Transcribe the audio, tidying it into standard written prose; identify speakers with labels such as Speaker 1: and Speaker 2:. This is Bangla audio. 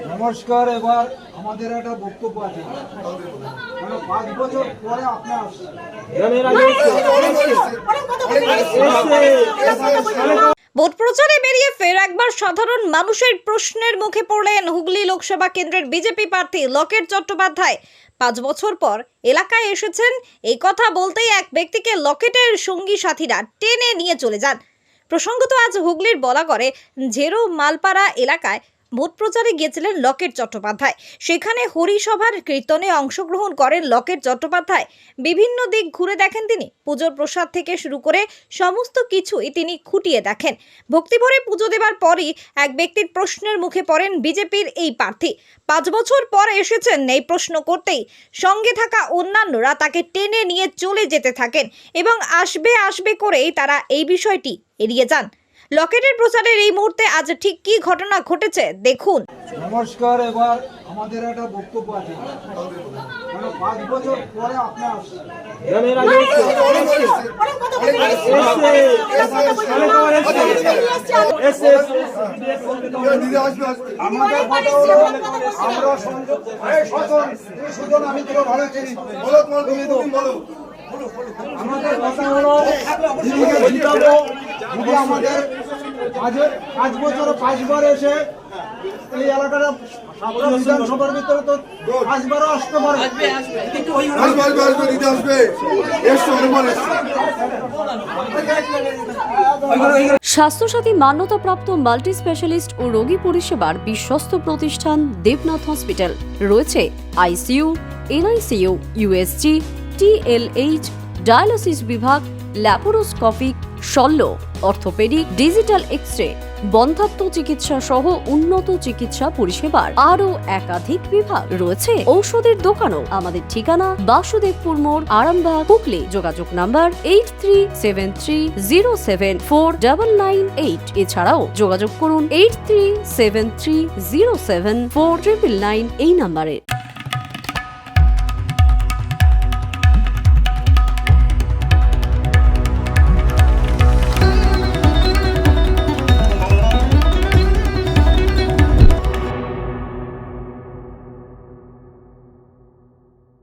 Speaker 1: নমস্কার। এবার আমাদের একটা বক্তব্য আছে, মানে 5 বছর পরে আপনি আসছেন।
Speaker 2: ভোট প্রচারে বেরিয়ে ফের একবার সাধারণ মানুষের প্রশ্নের মুখে পড়লেন হুগলি লোকসভা কেন্দ্রের বিজেপি প্রার্থী লকেট চট্টোপাধ্যায়। 5 বছর পর এলাকায় এসেছেন, এই কথা বলতেই এক ব্যক্তিকে লকেটের সঙ্গী সাথীরা টেনে নিয়ে চলে যান। প্রসঙ্গত আজ হুগলির বলাগড়ে ঝেরো মালপাড়া এলাকায় ভোট প্রচারে গিয়েছিলেন লকেট চট্টোপাধ্যায়। সেখানে হরিসভার কীর্তনে অংশগ্রহণ করেন লকেট চট্টোপাধ্যায়। বিভিন্ন দিক ঘুরে দেখেন তিনি। পুজোর প্রসাদ থেকে শুরু করে সমস্ত কিছুই তিনি খুঁটিয়ে দেখেন। ভক্তিভরে পুজো দেবার পরই এক ব্যক্তির প্রশ্নের মুখে পড়েন বিজেপির এই প্রার্থী। 5 বছর পর এসেছেন এই প্রশ্ন করতেই সঙ্গে থাকা অন্যান্যরা তাকে টেনে নিয়ে চলে যেতে থাকেন এবং আসবে করেই তারা এই বিষয়টি এড়িয়ে যান। লকেটের প্রচারের এই মুহূর্তে আজ ঠিক কি ঘটনা ঘটেছে দেখুন।
Speaker 1: নমস্কার। এবার আমাদের একটা বক্তব্য আছে, মানে 5 বছর পরে আপনি আসছেন। আমাদের কথা হলো আমরা সুজন, আমি তোকে ভালো চিনি, আমাদের কথা হলো দিদিকে জিতাবো। যদি আমাদের 5 বছরে 5 বার এসে এই এলাকাটা বিধানসভার ভিতরে তো 5 বারও আসতে পারে।
Speaker 3: স্বাস্থ্যসাথী মান্যতাপ্রাপ্ত মাল্টি স্পেশালিস্ট ও রোগী পরিষেবার বিশ্বস্ত প্রতিষ্ঠান দেবনাথ হসপিটাল। রয়েছে ICU, NICU, USG, TLH, dialysis বিভাগ, ল্যাপারোস্কোপিক, শল্য, অর্থোপেডিক, ডিজিটাল এক্স-রে, বন্ধ্যাত্ব চিকিৎসা সহ উন্নত চিকিৎসা পরিষেবার আরও একাধিক বিভাগ। রয়েছে ঔষধের দোকানও। আমাদের ঠিকানা বাসুদেবপুর মোড়, আরামবাগ, হুগলি। যোগাযোগ নাম্বার 8373074998। এছাড়াও যোগাযোগ করুন 8373074999 এই নাম্বারে।